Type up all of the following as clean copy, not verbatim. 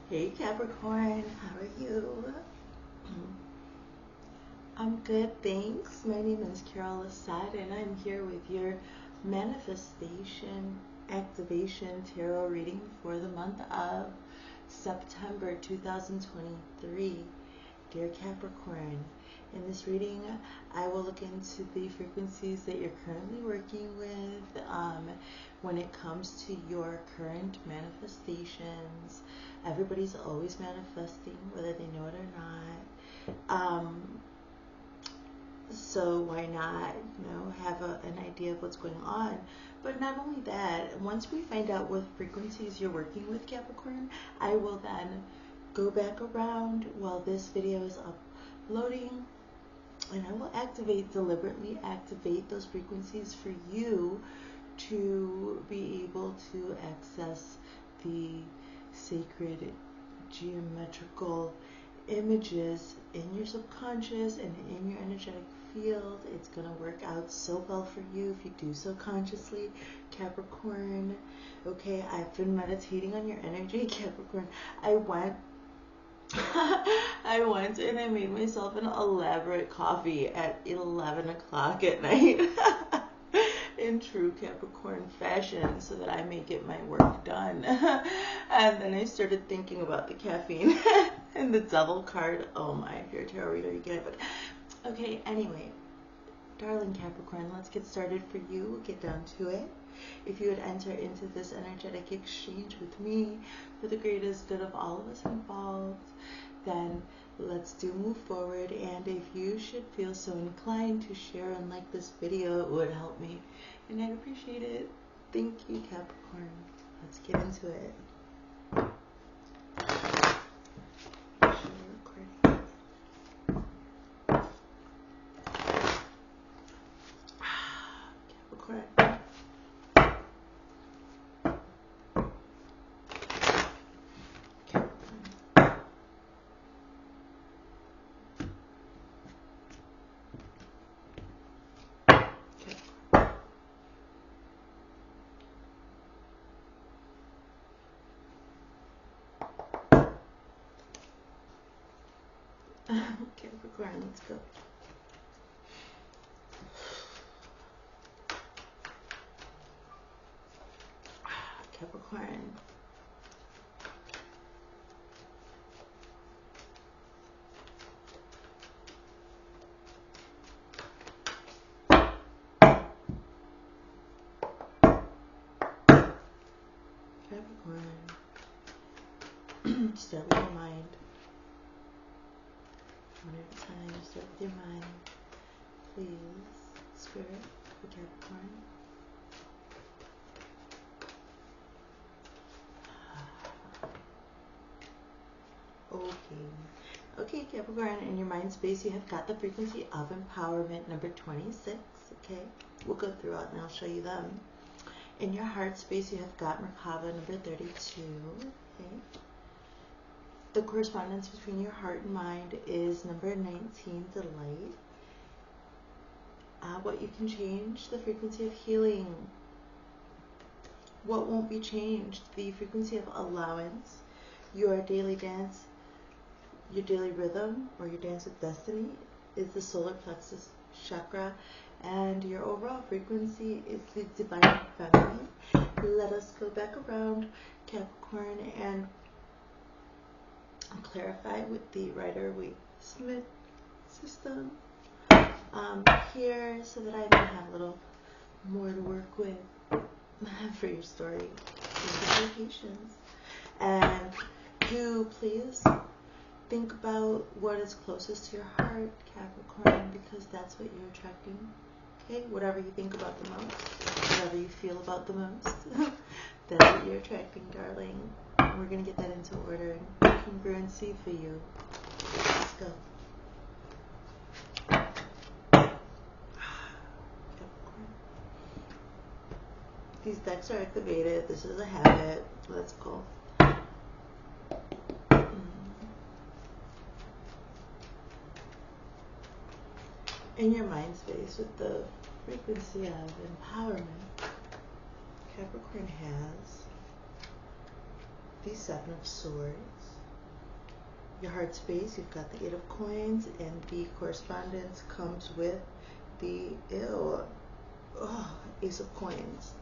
Hey Capricorn, how are you? I'm good, thanks. My name is Carol Assad and I'm here with your manifestation activation tarot reading for the month of September 2023. Dear Capricorn, in this reading, I will look into the frequencies that you're currently working with when it comes to your current manifestations. Everybody's always manifesting, whether they know it or not. So why not, have an idea of what's going on? But not only that, once we find out what frequencies you're working with, Capricorn, I will then go back around while this video is uploading, and I will deliberately activate those frequencies for you to be able to access the sacred geometrical images in your subconscious and in your energetic field. It's going to work out so well for you if you do so consciously, Capricorn. Okay, I've been meditating on your energy, Capricorn. I went and I made myself an elaborate coffee at 11 o'clock at night in true Capricorn fashion so that I may get my work done. And then I started thinking about the caffeine and the devil card. Oh my, if you're a tarot reader, you get it. But okay, anyway, darling Capricorn, let's get started for you. We'll get down to it. If you would enter into this energetic exchange with me for the greatest good of all of us involved, then let's move forward. And if you should feel so inclined to share and like this video, it would help me and I'd appreciate it. Thank you, Capricorn. Let's get into it. Capricorn. Capricorn, let's go. Capricorn. Capricorn. Start with your mind. One at a time, start with your mind. Please, Spirit, for Capricorn. Okay, Capricorn, in your mind space, you have got the frequency of empowerment, number 26, okay? We'll go through it and I'll show you them. In your heart space, you have got Merkaba, number 32, okay? The correspondence between your heart and mind is number 19, delight. What you can change, the frequency of healing. What won't be changed, the frequency of allowance. Your daily dance, your daily rhythm, or your dance with destiny is the solar plexus chakra, and your overall frequency is the divine feminine. Let us go back around, Capricorn, and clarify with the Rider-Waite-Smith system here so that I may have a little more to work with for your story. Thank you for your patience. And do please think about what is closest to your heart, Capricorn, because that's what you're attracting. Okay, whatever you think about the most, whatever you feel about the most, that's what you're attracting, darling. We're going to get that into order and congruency for you. Let's go. These decks are activated. This is a habit. Let's go. In your mind space with the frequency of empowerment, Capricorn has the Seven of Swords. Your heart space, you've got the Eight of Coins, and the correspondence comes with the Ace of Coins.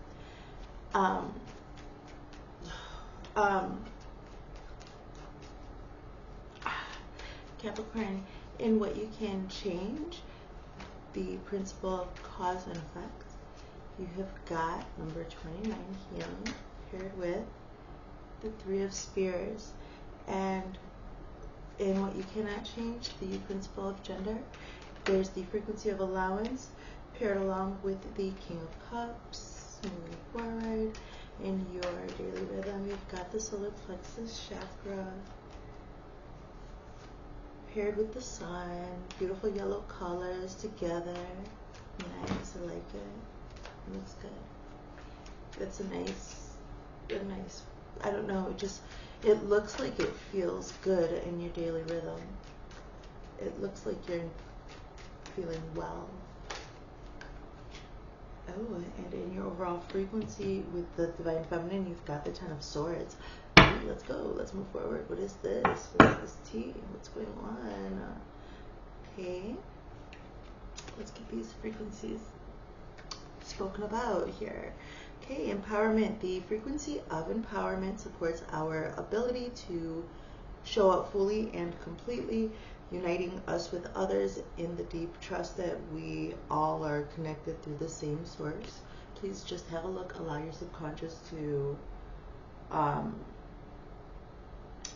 Capricorn, in what you can change, the principle of cause and effect, you have got number 29 healing paired with the Three of Spears. And in what you cannot change, the principle of gender, there's the frequency of allowance paired along with the King of Cups. Moving forward in your daily rhythm, you've got the solar plexus chakra paired with the sun. Beautiful yellow colors together. Nice, I like it. It looks good. It's a nice, I don't know, it looks like it feels good in your daily rhythm. It looks like you're feeling well. Oh, and in your overall frequency with the Divine Feminine, you've got the Ten of Swords. Okay, let's go. Let's move forward. What is this? What is this tea? What's going on? Okay. Let's get these frequencies spoken about here. Okay, empowerment. The frequency of empowerment supports our ability to show up fully and completely, uniting us with others in the deep trust that we all are connected through the same source. Please just have a look. Allow your subconscious to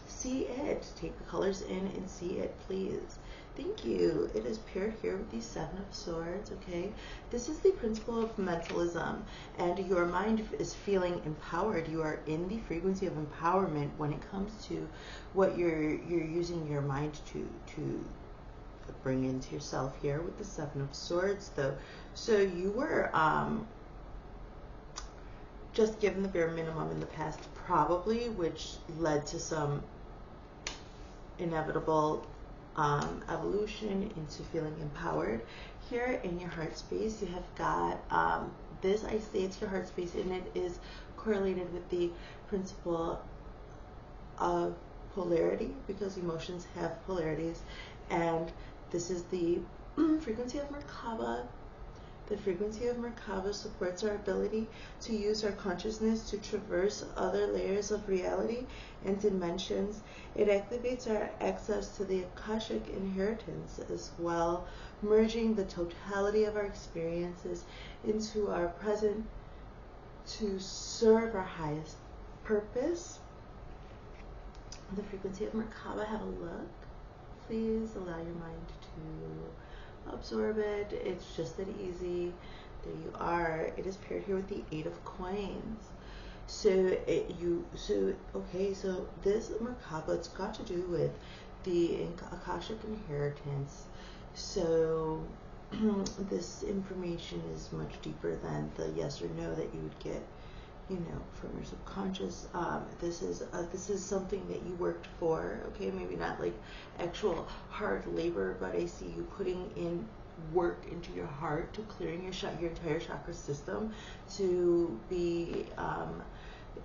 see it. Take the colors in and see it, please. Thank you. It is paired here with the Seven of Swords, okay? This is the principle of mentalism, and your mind is feeling empowered. You are in the frequency of empowerment when it comes to what you're using your mind to bring into yourself here with the Seven of Swords, though. So you were just given the bare minimum in the past, probably, which led to some inevitable evolution into feeling empowered. Here in your heart space, you have got this, I say it's your heart space, and it is correlated with the principle of polarity, because emotions have polarities, and this is the frequency of Merkaba. The frequency of Merkaba supports our ability to use our consciousness to traverse other layers of reality and dimensions. It activates our access to the Akashic inheritance as well, merging the totality of our experiences into our present to serve our highest purpose. The frequency of Merkaba, have a look. Please allow your mind to absorb it. It's just that easy. There you are. It is paired here with the Eight of Coins. So this Merkaba, it's got to do with the Akashic inheritance. So this information is much deeper than the yes or no that you would get, from your subconscious. This is something that you worked for, okay? Maybe not like actual hard labor, but I see you putting in work into your heart to clearing your entire chakra system to be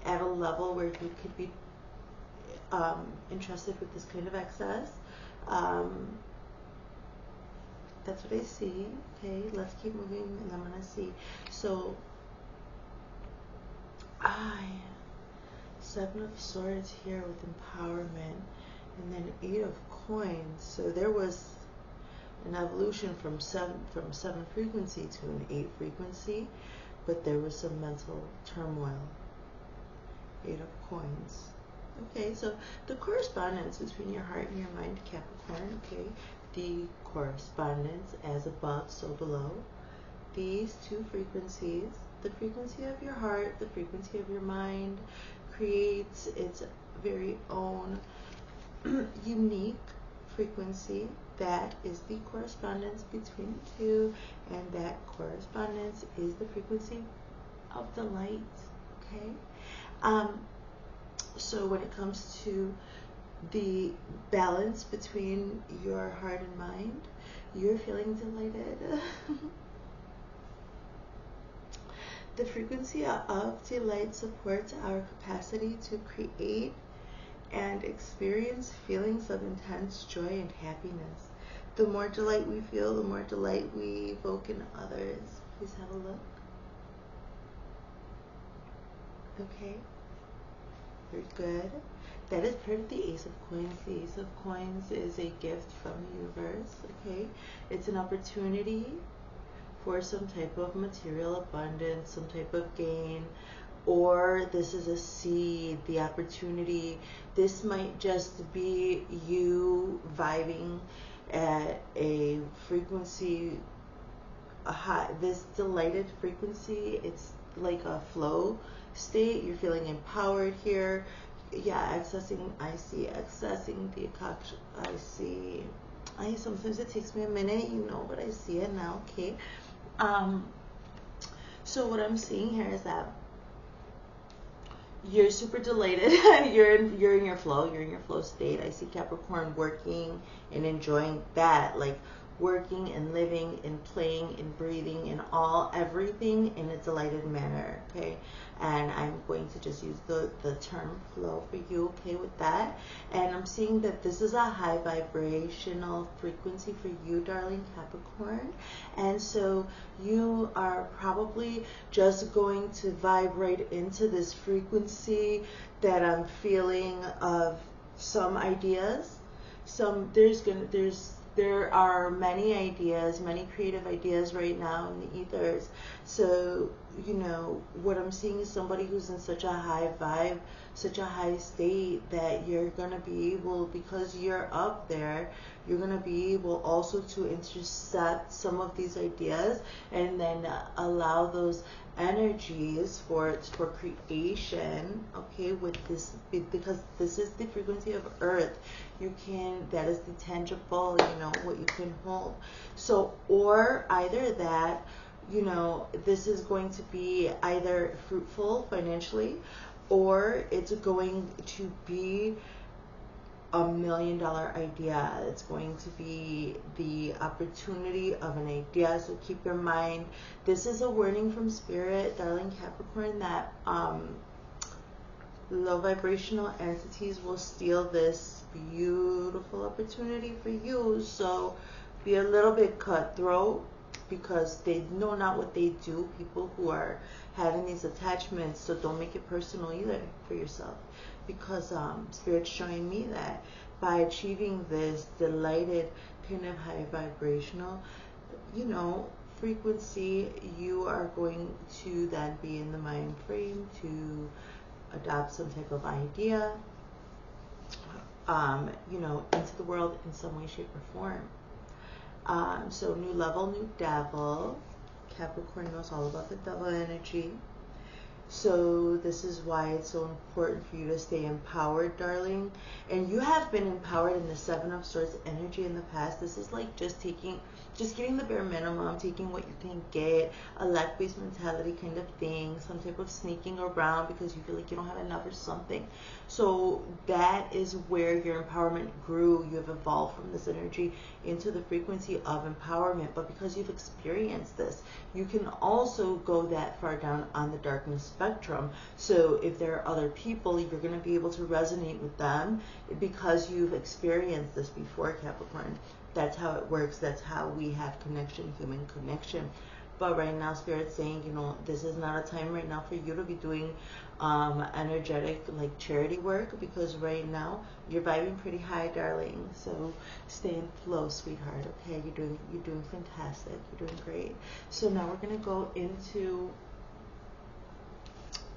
at a level where you could be entrusted with this kind of access. That's what I see. Okay, let's keep moving, and I'm gonna see. So Seven of Swords here with empowerment, and then Eight of Coins. So there was an evolution from seven frequency to an 8 frequency, but there was some mental turmoil. Eight of Coins. Okay, so the correspondence between your heart and your mind, Capricorn, okay, the correspondence as above, so below. These two frequencies, the frequency of your heart, the frequency of your mind, creates its very own unique frequency. That is the correspondence between the two, and that correspondence is the frequency of the light, okay? So when it comes to the balance between your heart and mind, you're feeling delighted. The frequency of delight supports our capacity to create and experience feelings of intense joy and happiness. The more delight we feel, the more delight we evoke in others. Please have a look. Okay, very good. That is part of the Ace of Coins. The Ace of Coins is a gift from the universe, okay? It's an opportunity for some type of material abundance, some type of gain, or this is a seed, the opportunity. This might just be you vibing at a frequency, a high, this delighted frequency. It's like a flow state. You're feeling empowered here. Yeah, I see accessing the concoction. Sometimes it takes me a minute, but I see it now, okay? So what I'm seeing here is that you're super delighted. you're in your flow. You're in your flow state. I see Capricorn working and enjoying that, like working and living and playing and breathing and everything in a delighted manner, okay? And I'm going to just use the term flow for you, okay, with that. And I'm seeing that this is a high vibrational frequency for you, darling Capricorn. And so you are probably just going to vibe right into this frequency that I'm feeling of some ideas. There are many ideas, many creative ideas right now in the ethers. So, what I'm seeing is somebody who's in such a high vibe, such a high state, that you're going to be able, because you're up there, you're going to be able also to intercept some of these ideas and then allow those energies for creation, okay, with this, because this is the frequency of earth. That is the tangible, what you can hold. So, or either that, this is going to be either fruitful financially, or it's going to be $1 million idea. It's going to be the opportunity of an idea. So keep your mind. This is a warning from Spirit, darling Capricorn, that low vibrational entities will steal this beautiful opportunity for you. So be a little bit cutthroat, because they know not what they do, people who are having these attachments. So don't make it personal either for yourself, because Spirit's showing me that by achieving this delighted kind of high vibrational, frequency, you are going to then be in the mind frame to adopt some type of idea, into the world in some way, shape, or form. So new level, new devil. Capricorn knows all about the devil energy. So this is why it's so important for you to stay empowered, darling. And you have been empowered in the Seven of Swords energy in the past. This is like just getting the bare minimum, taking what you can get, a lack-based mentality kind of thing, some type of sneaking around because you feel like you don't have enough or something. So that is where your empowerment grew. You have evolved from this energy into the frequency of empowerment. But because you've experienced this, you can also go that far down on the darkness spectrum. So if there are other people, you're going to be able to resonate with them because you've experienced this before, Capricorn. That's how it works. That's how we have connection, human connection. But right now, Spirit's saying, this is not a time right now for you to be doing energetic, like charity work, because right now you're vibing pretty high, darling. So stay in flow, sweetheart. Okay, you're doing fantastic. You're doing great. So now we're gonna go into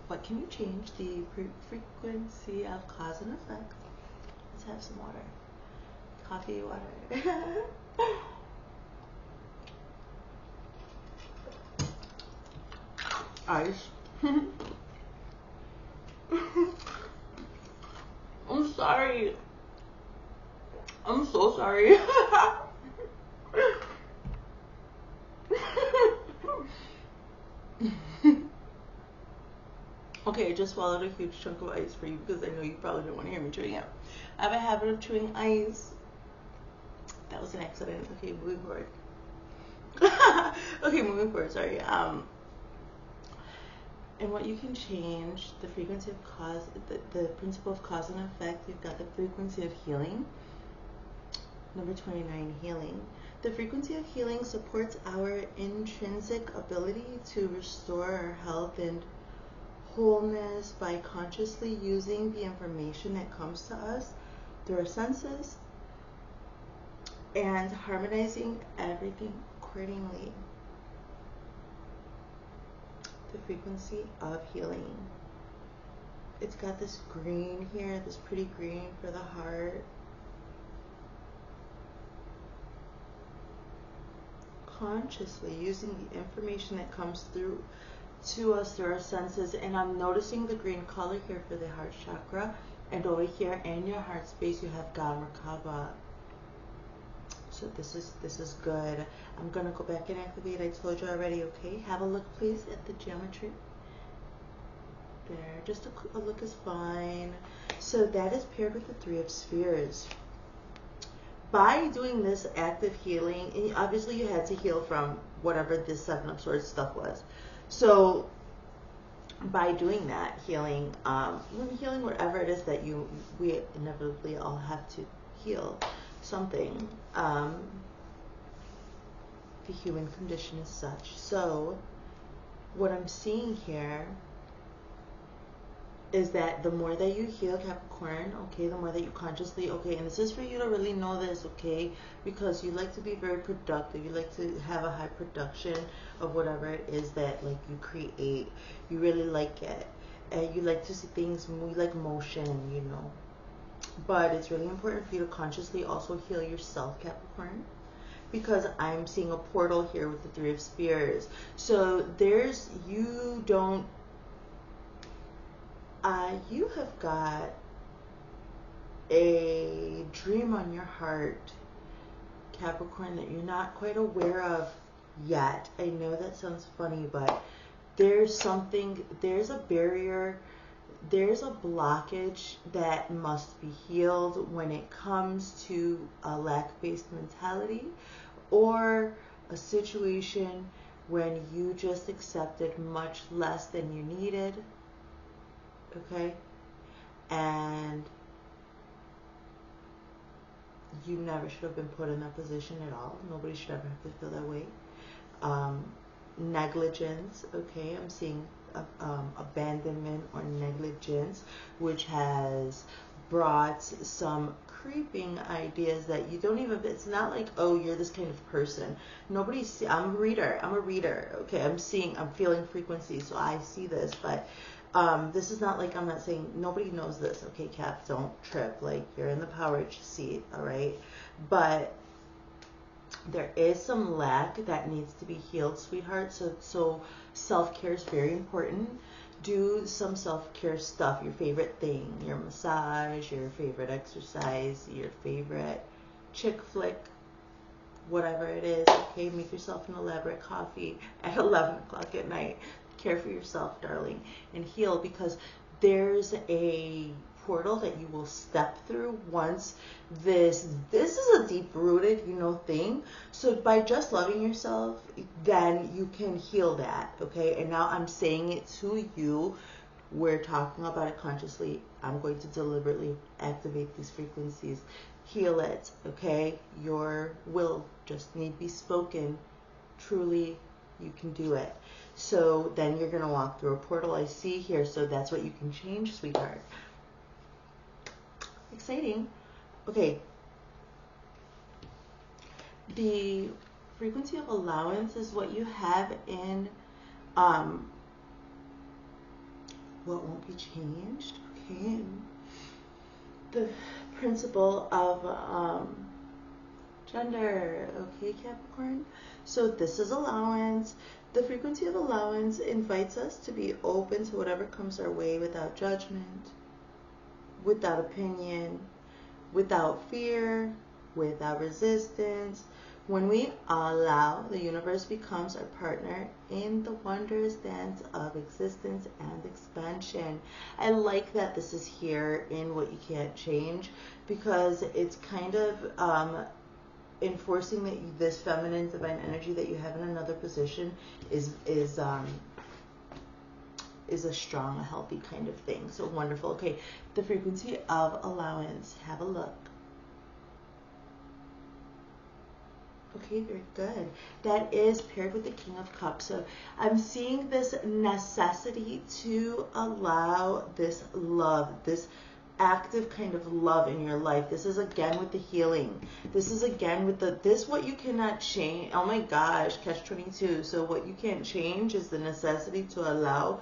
what can you change the frequency of cause and effect. Let's have some water. Coffee, water. Ice. I'm sorry. I'm so sorry. Okay, I just swallowed a huge chunk of ice for you because I know you probably don't want to hear me chewing it. I have a habit of chewing ice. That was an accident. Okay, moving forward. Okay, moving forward, sorry. And what you can change, the frequency of cause, the principle of cause and effect, you've got the frequency of healing. Number 29, healing. The frequency of healing supports our intrinsic ability to restore our health and wholeness by consciously using the information that comes to us through our senses and harmonizing everything accordingly. The frequency of healing. It's got this green here, this pretty green for the heart. Consciously using the information that comes through to us through our senses, and I'm noticing the green color here for the heart chakra, and over here in your heart space you have God Merkaba. So this is good. I'm gonna go back and activate. I told you already. Okay, have a look please at the geometry. There, just a look is fine. So that is paired with the 3 of Spheres. By doing this active healing, and obviously you had to heal from whatever this 7 of Swords stuff was. So by doing that healing, healing whatever it is that we inevitably all have to heal something. The human condition is such. So what I'm seeing here is that the more that you heal, Capricorn, okay, the more that you consciously, okay, and this is for you to really know this, okay, because you like to be very productive. You like to have a high production of whatever it is that, like, you create. You really like it. And you like to see things, you like motion, you know. But it's really important for you to consciously also heal yourself, Capricorn, because I'm seeing a portal here with the 3 of Spears. So there's, you have got a dream on your heart, Capricorn, that you're not quite aware of yet. I know that sounds funny, but there's something, there's a barrier, there's a blockage that must be healed when it comes to a lack-based mentality, or a situation when you just accepted much less than you needed. Okay, and you never should have been put in that position at all. Nobody should ever have to feel that way. Negligence, okay, I'm seeing abandonment or negligence, which has brought some creeping ideas that you don't even, it's not like, oh, you're this kind of person. Nobody's, I'm a reader, okay, I'm feeling frequencies, so I see this, but this is not like, I'm not saying, nobody knows this, okay, Cap, don't trip, like, you're in the power seat, all right, but there is some lack that needs to be healed, sweetheart, so self-care is very important. Do some self-care stuff, your favorite thing, your massage, your favorite exercise, your favorite chick flick, whatever it is, okay, make yourself an elaborate coffee at 11 o'clock at night. Care for yourself, darling, and heal, because there's a portal that you will step through once this is a deep-rooted, thing. So by just loving yourself, then you can heal that, okay? And now I'm saying it to you. We're talking about it consciously. I'm going to deliberately activate these frequencies. Heal it, okay? Your will just need be spoken. Truly, you can do it. So then you're going to walk through a portal I see here. So that's what you can change, sweetheart. Exciting. Okay. The frequency of allowance is what you have in what won't be changed. Okay. The principle of gender. Okay, Capricorn. So this is allowance. The frequency of allowance invites us to be open to whatever comes our way without judgment, without opinion, without fear, without resistance. When we allow, the universe becomes our partner in the wondrous dance of existence and expansion. I like that this is here in what you can't change, because it's kind of enforcing that this feminine divine energy that you have in another position is is a strong, a healthy kind of thing. So wonderful. Okay, the frequency of allowance. Have a look. Okay, very good. That is paired with the King of Cups. So I'm seeing this necessity to allow this love, this active kind of love in your life. This is again with the healing. This is again with this what you cannot change. Oh my gosh, catch 22. So what you can't change is the necessity to allow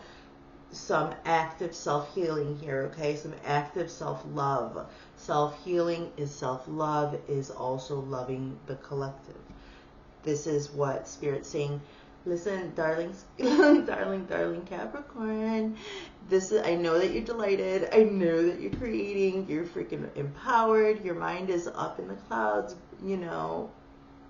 some active self-healing here, okay? Some active self-love. Self-healing is self-love, is also loving the collective. This is what Spirit's saying. Listen, darlings, darling Capricorn. I know that you're delighted. I know that you're creating. You're freaking empowered. Your mind is up in the clouds, you know,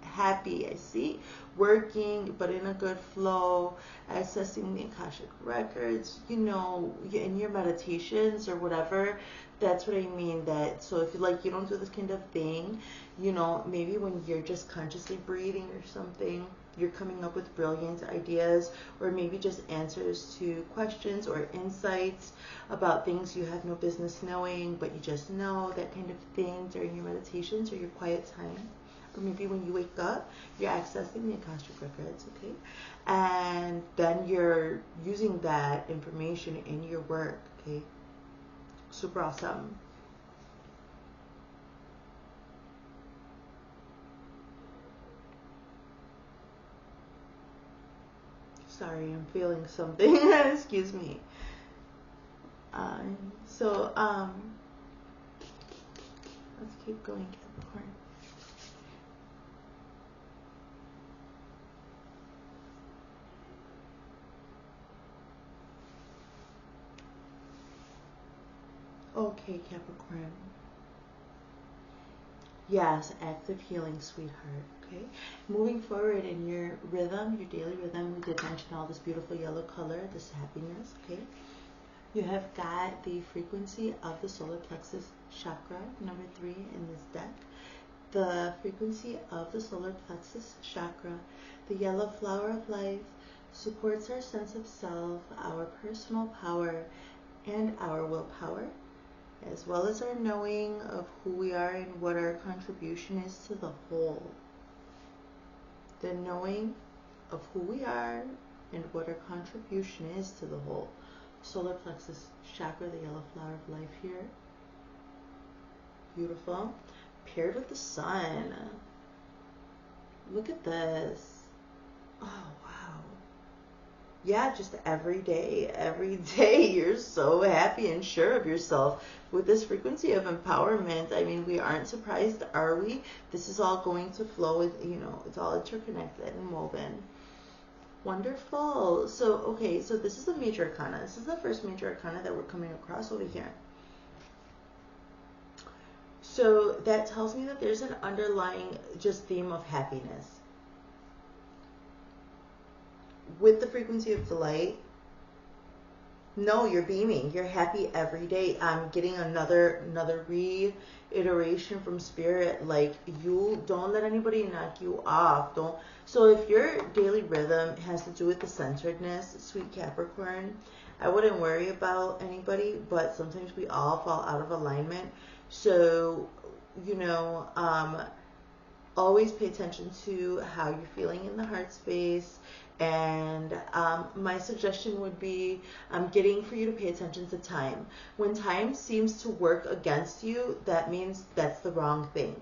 happy, I see, working, but in a good flow, accessing the Akashic records, you know, in your meditations or whatever. That's what I mean. That, so if you don't do this kind of thing, you know, maybe when you're just consciously breathing or something, you're coming up with brilliant ideas, or maybe just answers to questions or insights about things you have no business knowing, but you just know, that kind of thing during your meditations or your quiet time. Or maybe when you wake up, you're accessing the Akashic records, okay? And then you're using that information in your work, okay? Super awesome. Sorry, I'm feeling something. Excuse me. Let's keep going, Capricorn. Okay, Capricorn. Yes, active healing, sweetheart. Okay. Moving forward in your rhythm, your daily rhythm, we did mention all this beautiful yellow color, this happiness. Okay. You have got the frequency of the solar plexus chakra, number 3 in this deck. The frequency of the solar plexus chakra, the yellow flower of life, supports our sense of self, our personal power, and our willpower, as well as our knowing of who we are and what our contribution is to the whole. The knowing of who we are and what our contribution is to the whole. Solar plexus chakra, the yellow flower of life here. Beautiful. Paired with the sun. Look at this. Oh, wow. Yeah, just every day you're so happy and sure of yourself with this frequency of empowerment. I mean, we aren't surprised, are we? This is all going to flow with, you know, it's all interconnected and woven. Wonderful. So, okay, so this is the major arcana. This is the first major arcana that we're coming across over here. So that tells me that there's an underlying just theme of happiness. With the frequency of delight, no, you're beaming. You're happy every day. I'm getting another reiteration from Spirit. Like, you don't let anybody knock you off. Don't. So if your daily rhythm has to do with the centeredness, sweet Capricorn, I wouldn't worry about anybody. But sometimes we all fall out of alignment. So, you know, always pay attention to how you're feeling in the heart space. And my suggestion would be, I'm getting for you to pay attention to time. When time seems to work against you, that means that's the wrong thing.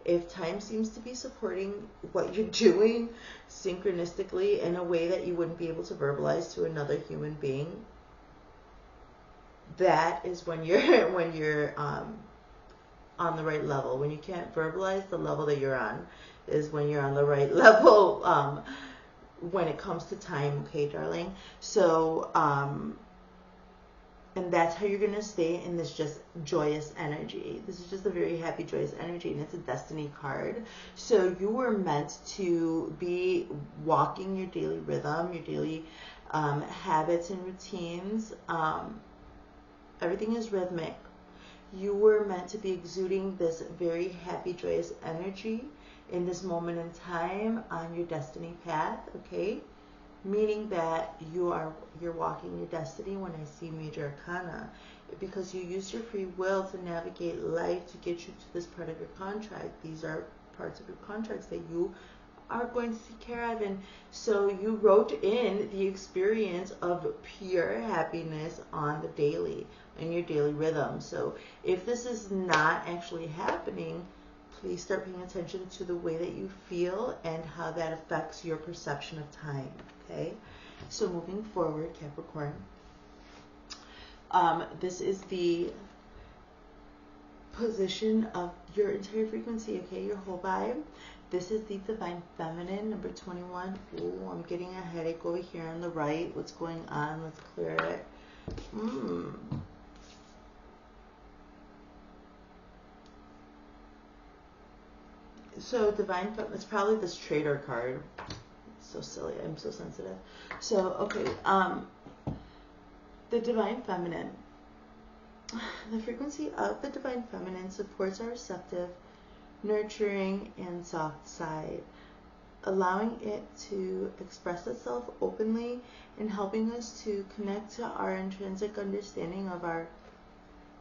If time seems to be supporting what you're doing synchronistically in a way that you wouldn't be able to verbalize to another human being, that is when you're on the right level. When you can't verbalize the level that you're on is when you're on the right level. When it comes to time, okay, darling? So, and that's how you're going to stay in this just joyous energy. This is just a very happy, joyous energy, and it's a destiny card. So you were meant to be walking your daily rhythm, your daily habits and routines. Everything is rhythmic. You were meant to be exuding this very happy, joyous energy in this moment in time on your destiny path, okay? meaning that you're walking your destiny when I see major arcana, because you use your free will to navigate life to get you to this part of your contract. These are parts of your contracts that you are going to take care of, and so you wrote in the experience of pure happiness on the daily, in your daily rhythm. So if this is not actually happening, please start paying attention to the way that you feel and how that affects your perception of time. Okay, so moving forward, Capricorn, this is the position of your entire frequency, okay, your whole vibe. This is the Divine Feminine, number 21. Ooh, I'm getting a headache over here on the right. What's going on? Let's clear it. So Divine Feminine, it's probably this Traitor card. It's so silly. I'm so sensitive. So, okay, the Divine Feminine. The frequency of the Divine Feminine supports our receptive, nurturing, and soft side, allowing it to express itself openly and helping us to connect to our intrinsic understanding of our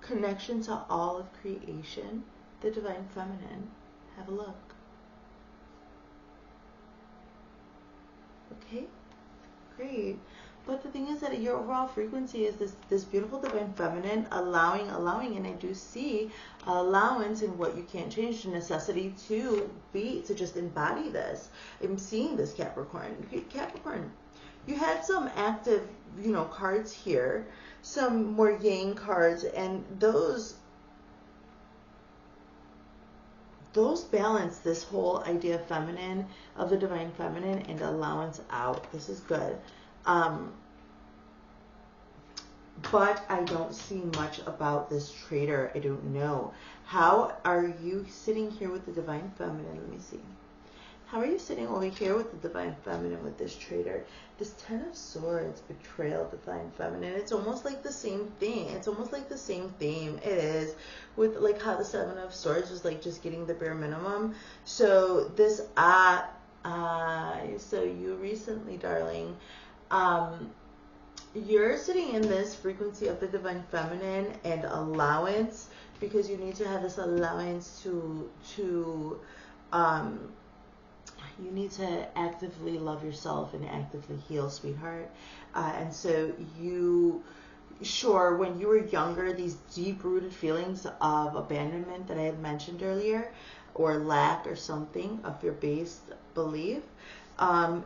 connection to all of creation. The Divine Feminine. Have a look. Okay, great. But the thing is that your overall frequency is this beautiful Divine Feminine, allowing, and I do see allowance in what you can't change, the necessity to just embody this. I'm seeing this, Capricorn. Capricorn, you had some active, cards here, some more Yang cards, and those balance this whole idea of feminine, of the Divine Feminine, and allowance out. This is good. But I don't see much about this Traitor. I don't know. How are you sitting here with the Divine Feminine? Let me see. How are you sitting over here with the Divine Feminine with this Traitor? This Ten of Swords, Betrayal, Divine Feminine. It's almost like the same thing. It's almost like the same theme. It is, with like how the Seven of Swords was like just getting the bare minimum. So this, so you recently, darling, you're sitting in this frequency of the Divine Feminine and allowance, because you need to have this allowance to you need to actively love yourself and actively heal, sweetheart. And so when you were younger, these deep-rooted feelings of abandonment that I had mentioned earlier, or lack or something of your base belief,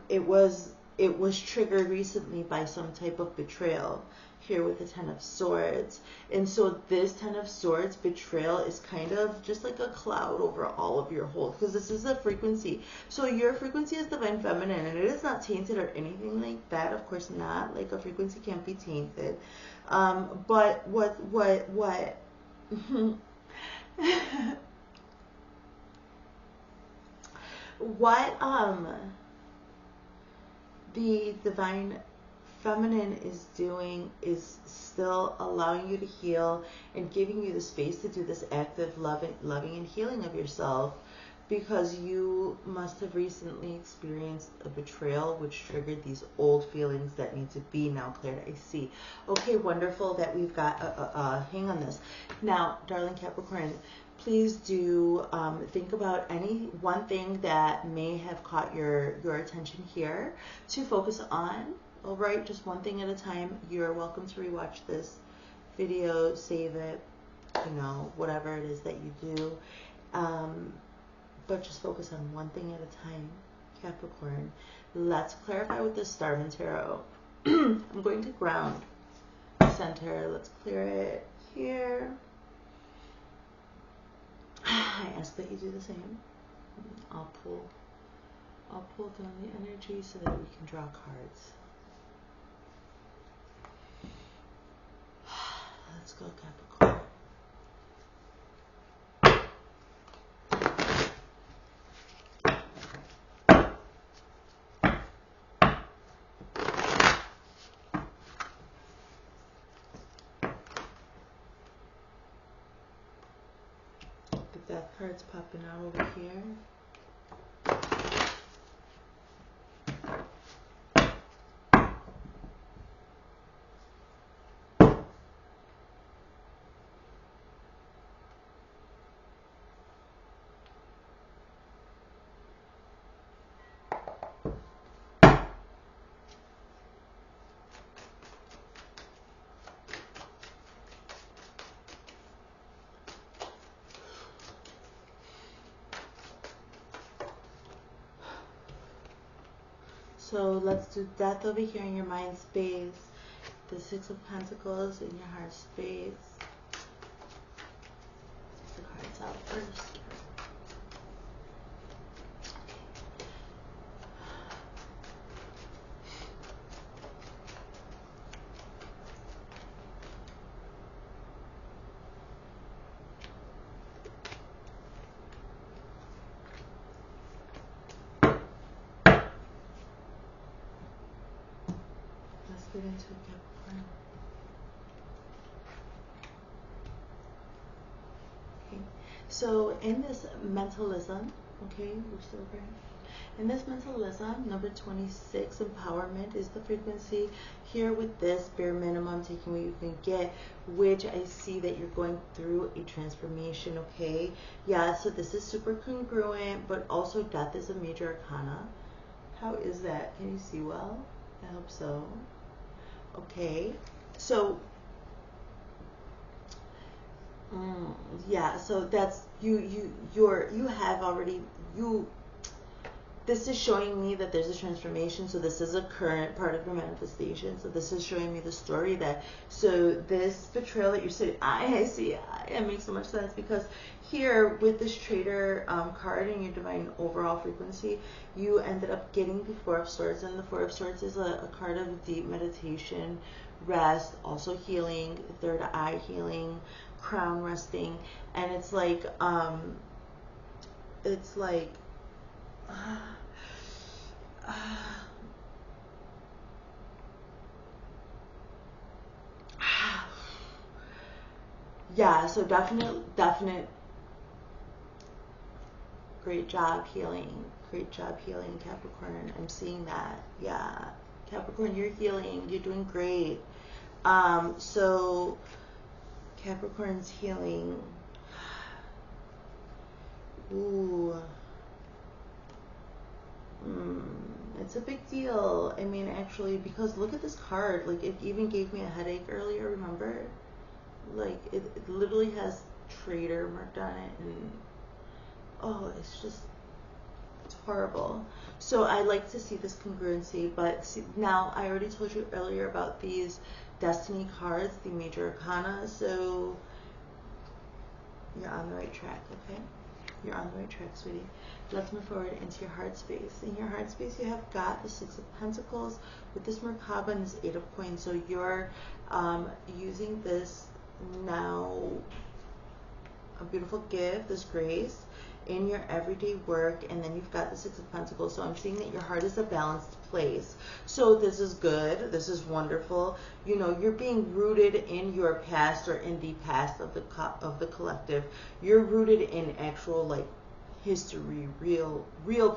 it was triggered recently by some type of betrayal here with the Ten of Swords. And so this Ten of Swords, betrayal, is kind of just like a cloud over all of your whole, because this is a frequency. So your frequency is Divine Feminine, and it is not tainted or anything like that. Of course not. Like, a frequency can't be tainted. But what the Divine Feminine is doing is still allowing you to heal and giving you the space to do this active loving and healing of yourself, because you must have recently experienced a betrayal which triggered these old feelings that need to be now cleared. I see. Okay, wonderful that we've got hang on this. Now, darling Capricorn, please do think about any one thing that may have caught your attention here to focus on. All right, just one thing at a time. You're welcome to rewatch this video, save it, whatever it is that you do. But just focus on one thing at a time, Capricorn. Let's clarify with this Starman Tarot. I'm going to ground center. Let's clear it here. I ask that you do the same. I'll pull down the energy so that we can draw cards. Let's go, Capricorn. The Death card's popping out over here. So let's do death over here in your mind space. The Six of Pentacles in your heart space. Take the cards out first. Let's get into Capricorn. Okay, so in this mentalism, okay, we're still there. In this mentalism, number 26, empowerment is the frequency. Here with this, bare minimum, taking what you can get, which I see that you're going through a transformation, okay? Yeah, so this is super congruent, but also death is a major arcana. How is that? Can you see well? I hope so. Okay, so yeah, so that's you have already this is showing me that there's a transformation. So this is a current part of your manifestation. So this is showing me the story that, so this betrayal that you're saying, I see, it makes so much sense, because here with this Trader card in your divine overall frequency, you ended up getting the Four of Swords, and the Four of Swords is a card of deep meditation, rest, also healing, third eye healing, crown resting, and it's like yeah, so definite great job healing, Capricorn. I'm seeing that. Yeah, Capricorn, you're healing, you're doing great. So Capricorn's healing. Ooh. It's a big deal. I mean, actually, because look at this card. Like, it even gave me a headache earlier, remember? Like, it literally has Trader marked on it, and oh, it's horrible. So I like to see this congruency, but see, now I already told you earlier about these Destiny cards, the major arcana, so you're on the right track, okay? You're on the right track, sweetie. Let's move forward into your heart space. In your heart space, you have got the Six of Pentacles with this Merkaba and this Eight of Coins. So you're using this now, a beautiful gift, this grace, in your everyday work, and then you've got the Six of Pentacles. So I'm seeing that your heart is a balanced place. So this is good. This is wonderful. You know, you're being rooted in your past, or in the past of the collective. You're rooted in actual, like, history, real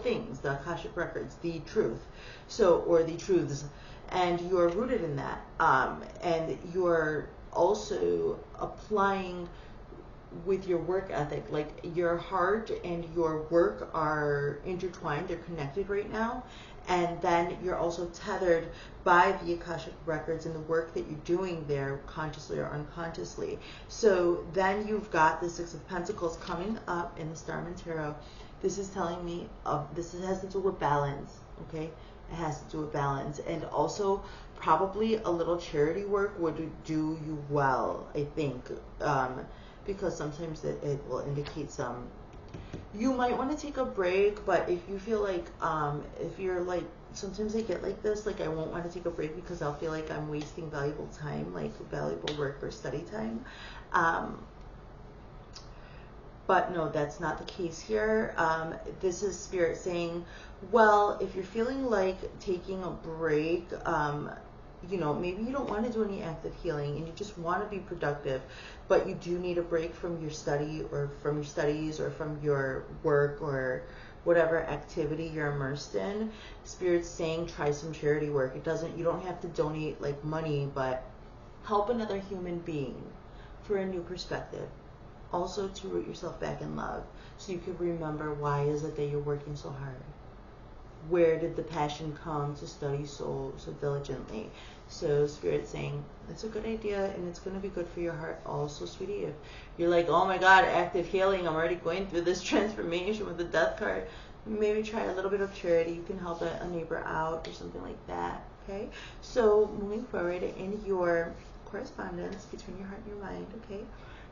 things, the Akashic records, the truth. So, or the truths, and you're rooted in that. And you're also applying with your work ethic, like your heart and your work are intertwined, they're connected right now, and then you're also tethered by the Akashic records and the work that you're doing there, consciously or unconsciously. So then you've got the Six of Pentacles coming up in the Starman Tarot. This is telling me this has to do with balance, okay? It has to do with balance, and also probably a little charity work would do you well, I think. Because sometimes it will indicate you might want to take a break, but if you feel like, if you're like, sometimes I get like this, like I won't want to take a break because I'll feel like I'm wasting valuable time, like valuable work or study time. But no, that's not the case here. This is Spirit saying, well, if you're feeling like taking a break, you know, maybe you don't want to do any active healing and you just want to be productive, but you do need a break from your study, or from your studies, or from your work, or whatever activity you're immersed in. Spirit's saying try some charity work. You don't have to donate like money, but help another human being for a new perspective. Also to root yourself back in love, so you can remember, why is it that you're working so hard? Where did the passion come to study so diligently? So Spirit's saying it's a good idea, and it's going to be good for your heart also, sweetie. If you're like, oh my God, active healing, I'm already going through this transformation with the Death card. maybe try a little bit of charity. You can help a neighbor out or something like that. Okay, so moving forward in your correspondence between your heart and your mind, okay,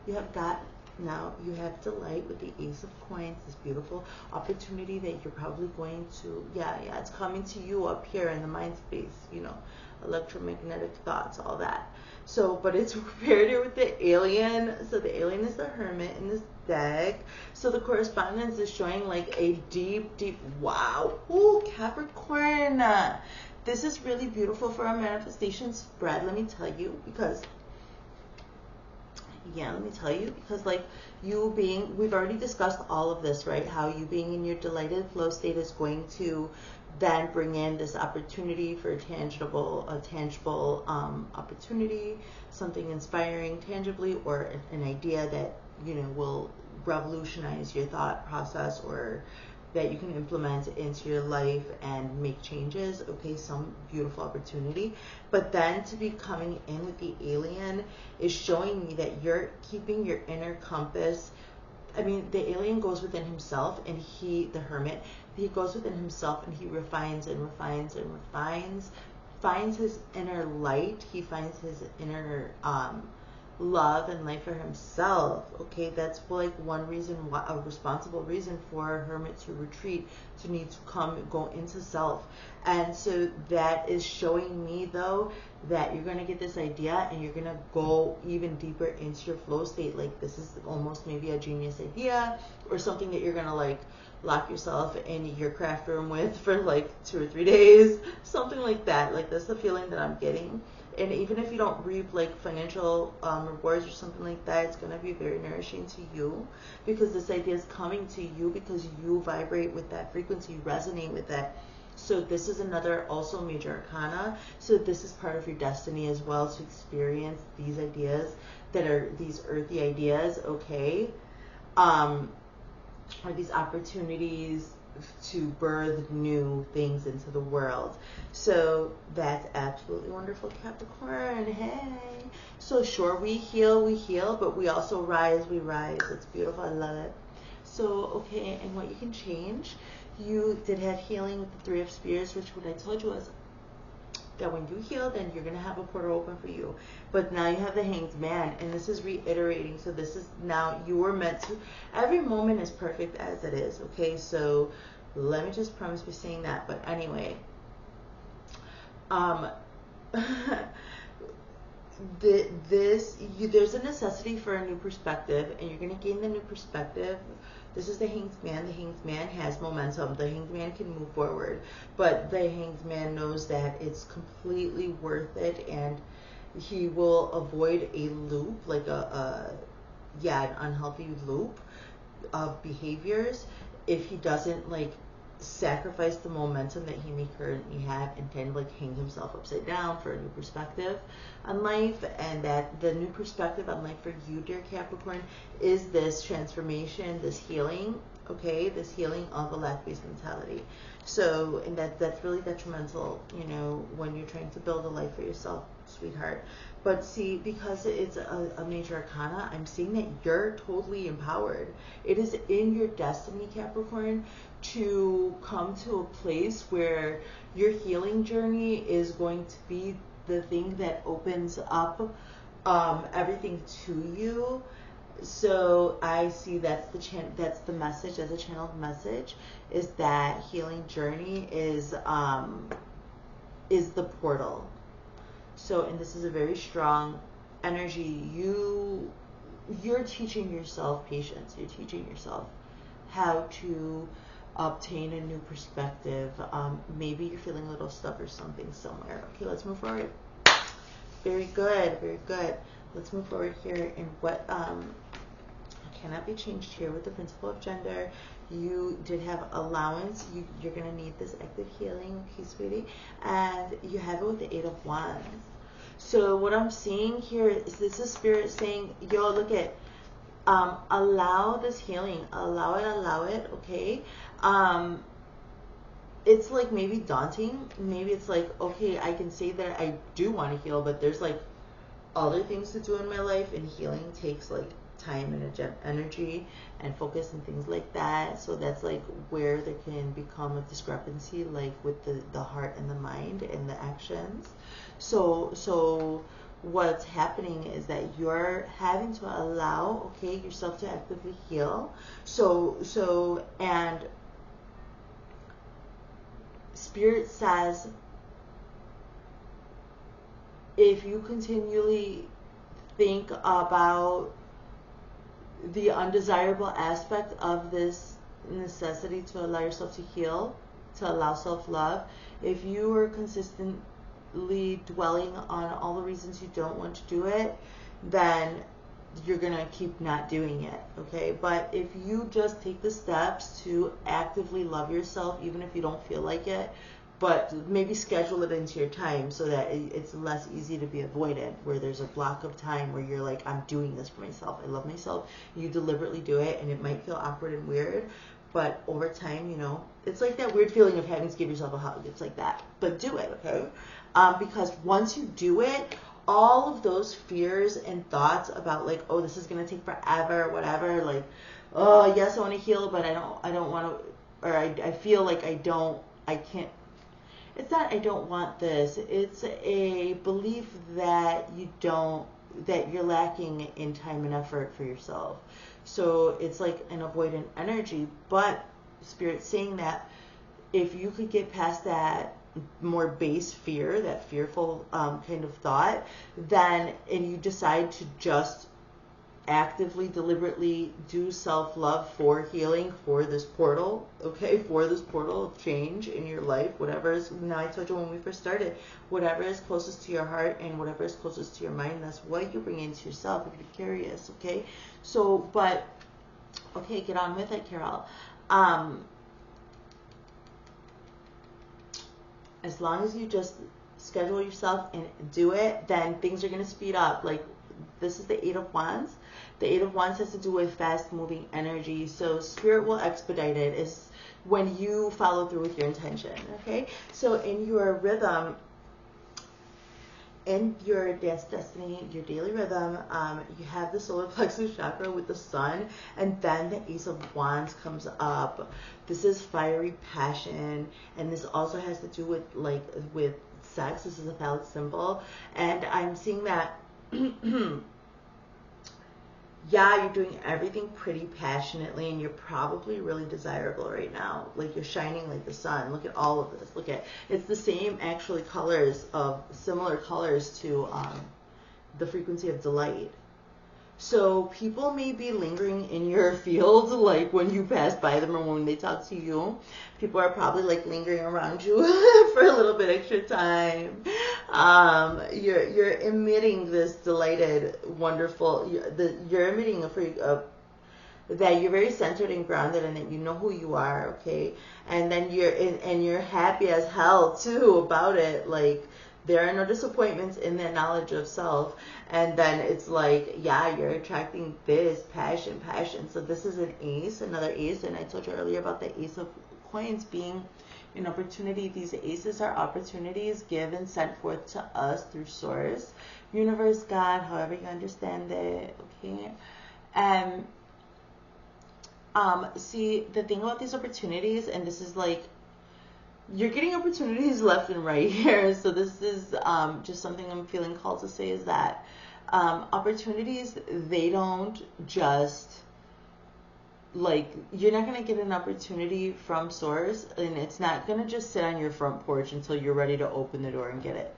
you have got, now you have delight with the Ace of Coins, this beautiful opportunity that you're probably going to, yeah, it's coming to you up here in the mind space, you know, electromagnetic thoughts, all that. So, but it's paired here with the alien. So the alien is the Hermit in this deck. So the correspondence is showing like a deep, deep, wow. Ooh, Capricorn. This is really beautiful for our manifestation spread, let me tell you, because like you being, we've already discussed all of this, right? How you being in your delighted flow state is going to then bring in this opportunity for a tangible opportunity, something inspiring tangibly, or an idea that, you know, will revolutionize your thought process, or that you can implement into your life and make changes. Okay, some beautiful opportunity. But then to be coming in with the alien is showing me that you're keeping your inner compass. I mean, the alien goes within himself, and the Hermit, he goes within himself and he refines and refines and refines, finds his inner light, he finds his inner love and life for himself. Okay, that's like one reason why, a responsible reason for a hermit to retreat, to need to go into self. And so that is showing me though that you're going to get this idea and you're going to go even deeper into your flow state. Like this is almost maybe a genius idea, or something that you're going to like lock yourself in your craft room with for like 2 or 3 days, something like that. Like that's the feeling that I'm getting. And even if you don't reap like financial rewards or something like that, it's going to be very nourishing to you, because this idea is coming to you because you vibrate with that frequency, you resonate with that. So this is another also major arcana. So this is part of your destiny as well, to experience these ideas that are these earthy ideas, okay? Or these opportunities to birth new things into the world. So that's absolutely wonderful, Capricorn. Hey. So sure, we heal, but we also rise, we rise. It's beautiful, I love it. So, okay, and what you can change, you did have healing with the Three of Spears, which what I told you was that when you heal, then you're going to have a portal open for you. But now you have the Hanged Man, and this is reiterating. So this is now you were meant to, every moment is perfect as it is, okay? So let me just promise by saying that. But anyway, there's a necessity for a new perspective, and you're going to gain the new perspective. This is the Hanged Man. The Hanged Man has momentum. The Hanged Man can move forward, but the Hanged Man knows that it's completely worth it, and he will avoid a loop, like an unhealthy loop of behaviors, if he doesn't like sacrifice the momentum that he may currently have and kind of like hang himself upside down for a new perspective on life. And that the new perspective on life for you, dear Capricorn, is this transformation, this healing, okay, this healing of a lack-based mentality. So, and that's really detrimental, you know, when you're trying to build a life for yourself, sweetheart. But see, because it's a major arcana, I'm seeing that you're totally empowered. It is in your destiny, Capricorn, to come to a place where your healing journey is going to be the thing that opens up everything to you. So I see that's the message, that's a channeled message, is that healing journey is the portal. So, and this is a very strong energy. You're teaching yourself patience. You're teaching yourself how to obtain a new perspective. Maybe you're feeling a little stuck or something somewhere. Okay, let's move forward. Very good, very good. Let's move forward here. And what cannot be changed here with the principle of gender. You did have allowance. You're going to need this active healing, okay, sweetie? And you have it with the Eight of Wands. So what I'm seeing here is this is Spirit saying, yo, look at, allow this healing. Allow it, okay? It's like maybe daunting. Maybe it's like, okay, I can say that I do want to heal, but there's like other things to do in my life, and healing takes like time and energy and focus and things like that. So that's like where there can become a discrepancy, like with the heart and the mind and the actions. So what's happening is that you're having to allow, okay, yourself to actively heal. And Spirit says, if you continually think about the undesirable aspect of this necessity to allow yourself to heal, to allow self-love, if you are consistently dwelling on all the reasons you don't want to do it, then you're gonna keep not doing it, okay? But if you just take the steps to actively love yourself, even if you don't feel like it, but maybe schedule it into your time so that it's less easy to be avoided, where there's a block of time where you're like, I'm doing this for myself, I love myself. You deliberately do it, and it might feel awkward and weird, but over time, you know, it's like that weird feeling of having to give yourself a hug. It's like that, but do it, okay? Because once you do it, all of those fears and thoughts about like, oh, this is gonna take forever, whatever, like, oh yes, I want to heal, but I don't want to, or I feel like I can't. It's not I don't want this. It's a belief that that you're lacking in time and effort for yourself. So it's like an avoidant energy. But Spirit's saying that if you could get past that more base fear, that fearful kind of thought, then, and you decide to just actively, deliberately do self-love for healing, for this portal, okay, for this portal of change in your life, whatever is, now I told you when we first started, whatever is closest to your heart and whatever is closest to your mind, that's what you bring into yourself if you're curious, okay? So, but, okay, get on with it, Carol. As long as you just schedule yourself and do it, then things are going to speed up. Like, this is the Eight of Wands. The Eight of Wands has to do with fast-moving energy. So Spirit will expedite it is when you follow through with your intention, okay? So in your rhythm, in your dance destiny, your daily rhythm, you have the solar plexus chakra with the sun, and then the Ace of Wands comes up. This is fiery passion, and this also has to do with with sex. This is a phallic symbol, and I'm seeing that yeah, you're doing everything pretty passionately, and you're probably really desirable right now. Like, you're shining like the sun. Look at all of this. Look at, it's the same actually colors, of similar colors to the frequency of delight. So people may be lingering in your field, like when you pass by them or when they talk to you. People are probably like lingering around you for a little bit extra time. You're emitting this delighted, wonderful. You're emitting that you're very centered and grounded, and that you know who you are, okay? And then you're happy as hell too about it. Like, there are no disappointments in that knowledge of self. And then it's like, yeah, you're attracting this passion. So this is an ace, another ace. And I told you earlier about the Ace of Coins being an opportunity. These aces are opportunities given, sent forth to us through Source, Universe, God, however you understand it, okay? And see, the thing about these opportunities, and this is like, you're getting opportunities left and right here. So this is just something I'm feeling called to say, is that opportunities, they don't just, like, you're not going to get an opportunity from Source, and it's not going to just sit on your front porch until you're ready to open the door and get it.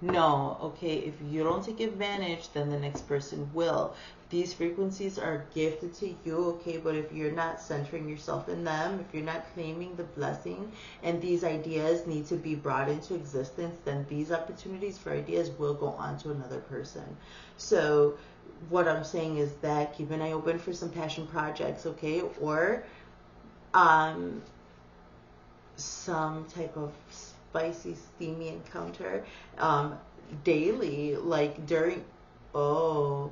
No, okay, if you don't take advantage, then the next person will. These frequencies are gifted to you, okay, but if you're not centering yourself in them, if you're not claiming the blessing, and these ideas need to be brought into existence, then these opportunities for ideas will go on to another person. So what I'm saying is that keep an eye open for some passion projects, okay, or some type of spicy, steamy encounter daily, like during, oh,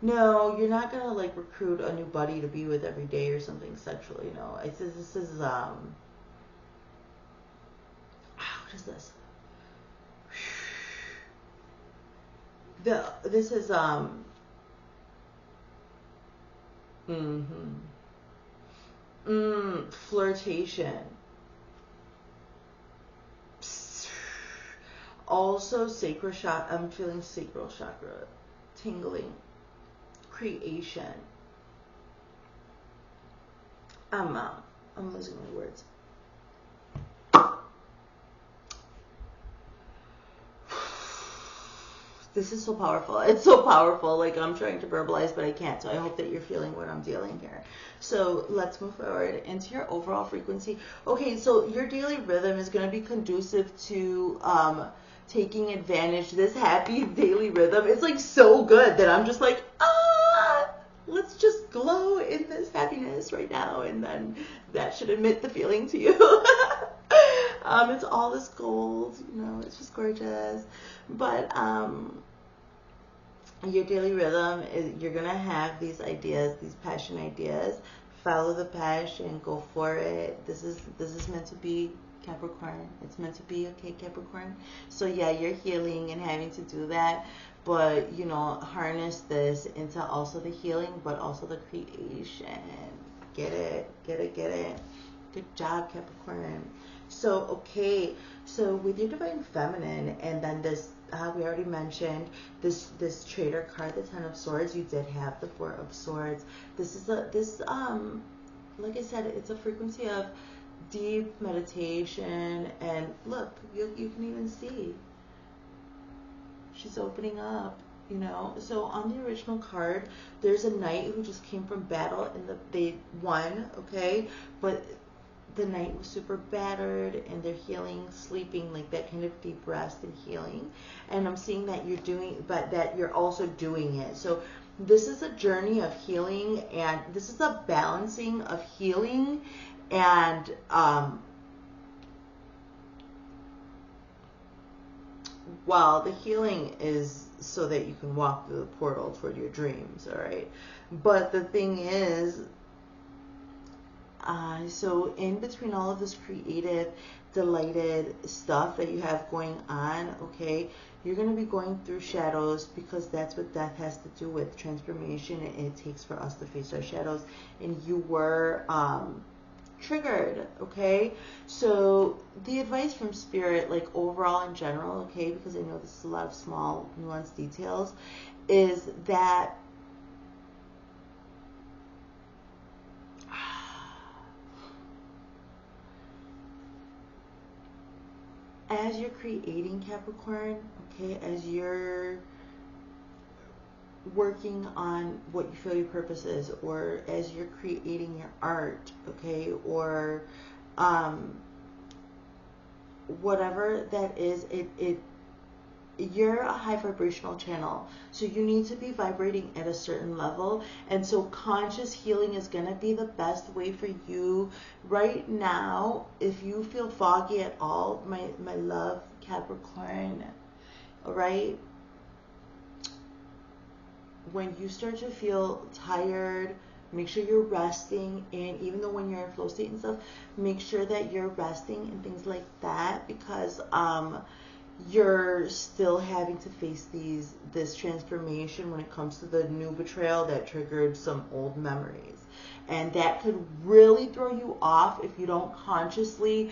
no, you're not gonna like recruit a new buddy to be with every day or something sexually. No, it says this is what is this? This is Flirtation. Also, sacral chakra. I'm feeling sacral chakra tingling. Creation. I'm losing my words. This is so powerful. It's so powerful. Like, I'm trying to verbalize, but I can't. So I hope that you're feeling what I'm dealing here. So let's move forward into your overall frequency. Okay, so your daily rhythm is going to be conducive to taking advantage. This happy daily rhythm, it's like so good that I'm just like, let's just glow in this happiness right now. And then that should admit the feeling to you. It's all this gold, you know, it's just gorgeous. But your daily rhythm is, you're gonna have these ideas, these passion ideas. Follow the passion, go for it. This is meant to be, Capricorn. It's meant to be, okay, Capricorn. So yeah, you're healing and having to do that, but you know, harness this into also the healing, but also the creation. Get it, get it, get it. Good job, Capricorn. So, okay, so with your Divine Feminine, and then this, we already mentioned, this Traitor card, the Ten of Swords, you did have the Four of Swords. This is like I said, it's a frequency of deep meditation, and look, you can even see, she's opening up, you know. So on the original card, there's a knight who just came from battle, and they won, okay, but the knight was super battered, and they're healing, sleeping, like that kind of deep rest and healing. And I'm seeing that you're doing, but that you're also doing it. So this is a journey of healing, and this is a balancing of healing and well, the healing is so that you can walk through the portal toward your dreams, all right? But the thing is, so in between all of this creative, delighted stuff that you have going on, okay, you're going to be going through shadows, because that's what death has to do with, transformation. It takes for us to face our shadows, and you were triggered, okay? So the advice from Spirit, like overall in general, okay, because I know this is a lot of small nuanced details, is that as you're creating, Capricorn, okay, as you're working on what you feel your purpose is, or as you're creating your art, okay, or whatever that is, you're a high vibrational channel, so you need to be vibrating at a certain level, and so conscious healing is going to be the best way for you right now. If you feel foggy at all, my love, Capricorn, all right, when you start to feel tired, make sure you're resting, and even though when you're in flow state and stuff, make sure that you're resting and things like that, because you're still having to face this transformation when it comes to the new betrayal that triggered some old memories, and that could really throw you off if you don't consciously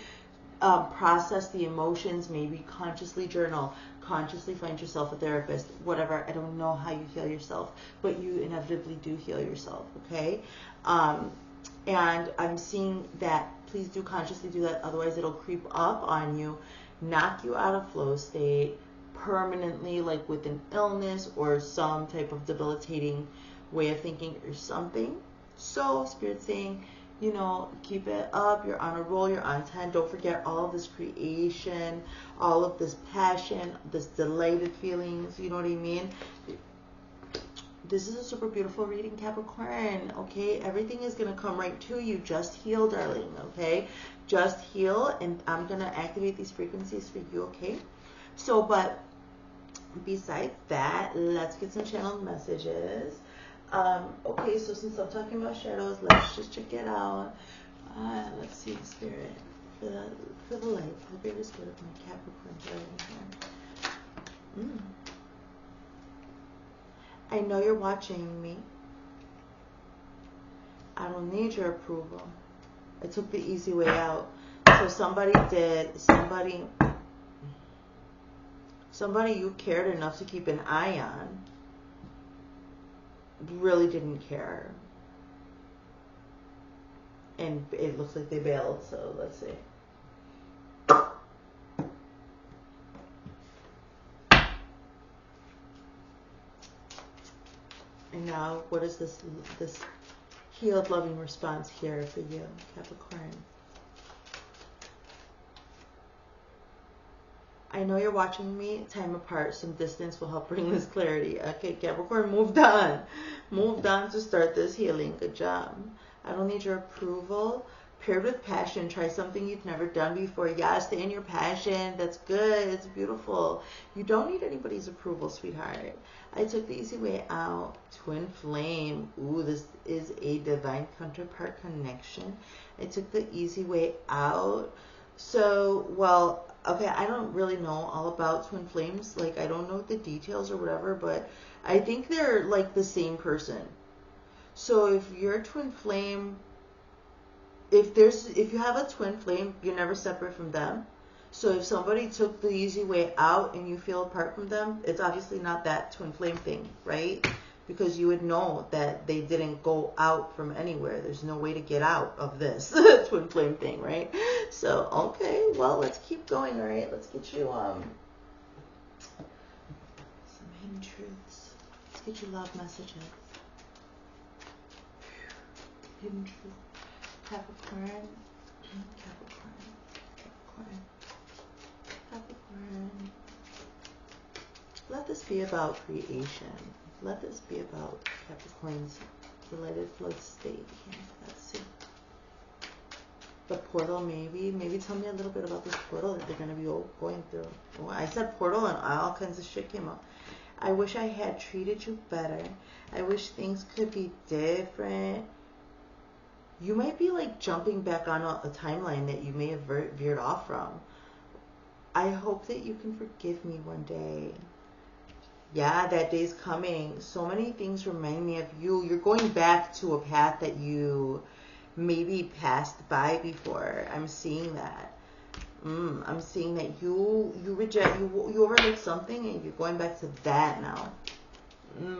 process the emotions. Maybe consciously journal, consciously find yourself a therapist, whatever. I don't know how you heal yourself, but you inevitably do heal yourself, okay? And I'm seeing that, please do consciously do that, otherwise it'll creep up on you, knock you out of flow state permanently, like with an illness or some type of debilitating way of thinking or something. So Spirit's saying, you know, keep it up, you're on a roll, you're on 10. Don't forget all of this creation, all of this passion, this delighted feelings, you know what I mean? This is a super beautiful reading, Capricorn, okay? Everything is going to come right to you. Just heal, darling, okay? Just heal, and I'm going to activate these frequencies for you, okay? So, but besides that, let's get some channeled messages. Okay, so since I'm talking about shadows, let's just check it out. Let's see the Spirit for the light. The greater spirit of my Capricorn here. I know you're watching me. I don't need your approval. I took the easy way out. So somebody you cared enough to keep an eye on really didn't care. And it looks like they bailed, so let's see. And now, what is this healed, loving response here for you, Capricorn? I know you're watching me. Time apart, some distance will help bring this clarity. Okay, Capricorn, moved on. Moved on to start this healing. Good job. I don't need your approval. Paired with passion, try something you've never done before. Yeah, stay in your passion. That's good. It's beautiful. You don't need anybody's approval, sweetheart. I took the easy way out. Twin flame. Ooh, this is a divine counterpart connection. I took the easy way out. So, well, okay, I don't really know all about twin flames. Like, I don't know the details or whatever, but I think they're like the same person. So if you're a twin flame, if you have a twin flame, you're never separate from them. So if somebody took the easy way out and you feel apart from them, it's obviously not that twin flame thing, right? Because you would know that they didn't go out from anywhere. There's no way to get out of this twin flame thing, right? So, okay, well, let's keep going, all right? Let's get you some hidden truths. Let's get you love messages. Hidden truth. Capricorn. Capricorn. Capricorn. Capricorn. Let this be about creation. Let this be about Capricorn's related flood state here. Let's see. The portal, maybe tell me a little bit about this portal that they're going to be going through. Oh, I said portal and all kinds of shit came up. I wish I had treated you better. I wish things could be different. You might be like jumping back on a timeline that you may have veered off from. I hope that you can forgive me one day. Yeah, that day's coming. So many things remind me of you. You're going back to a path that you maybe passed by before. I'm seeing that. I'm seeing that you overlooked something and you're going back to that now.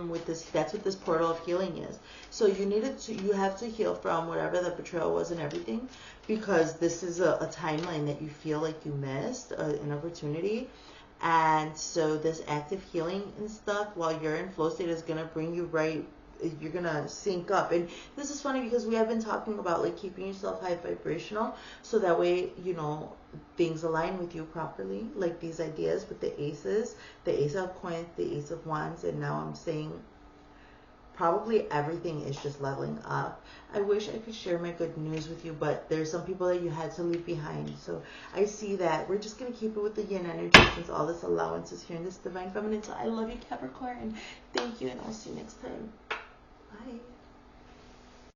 With this, that's what this portal of healing is. So you have to heal from whatever the betrayal was and everything, because this is a timeline that you feel like you missed, an opportunity. And so this active healing and stuff while you're in flow state is going to bring you right, you're going to sync up. And this is funny because we have been talking about like keeping yourself high vibrational so that way, you know, things align with you properly. Like these ideas with the aces, the ace of coins, the ace of wands, and now I'm saying probably everything is just leveling up. I wish I could share my good news with you, but there's some people that you had to leave behind. So I see that. We're just going to keep it with the yin energy since all this allowance is here in this divine feminine. So I love you, Capricorn. Thank you, and I'll see you next time. Bye.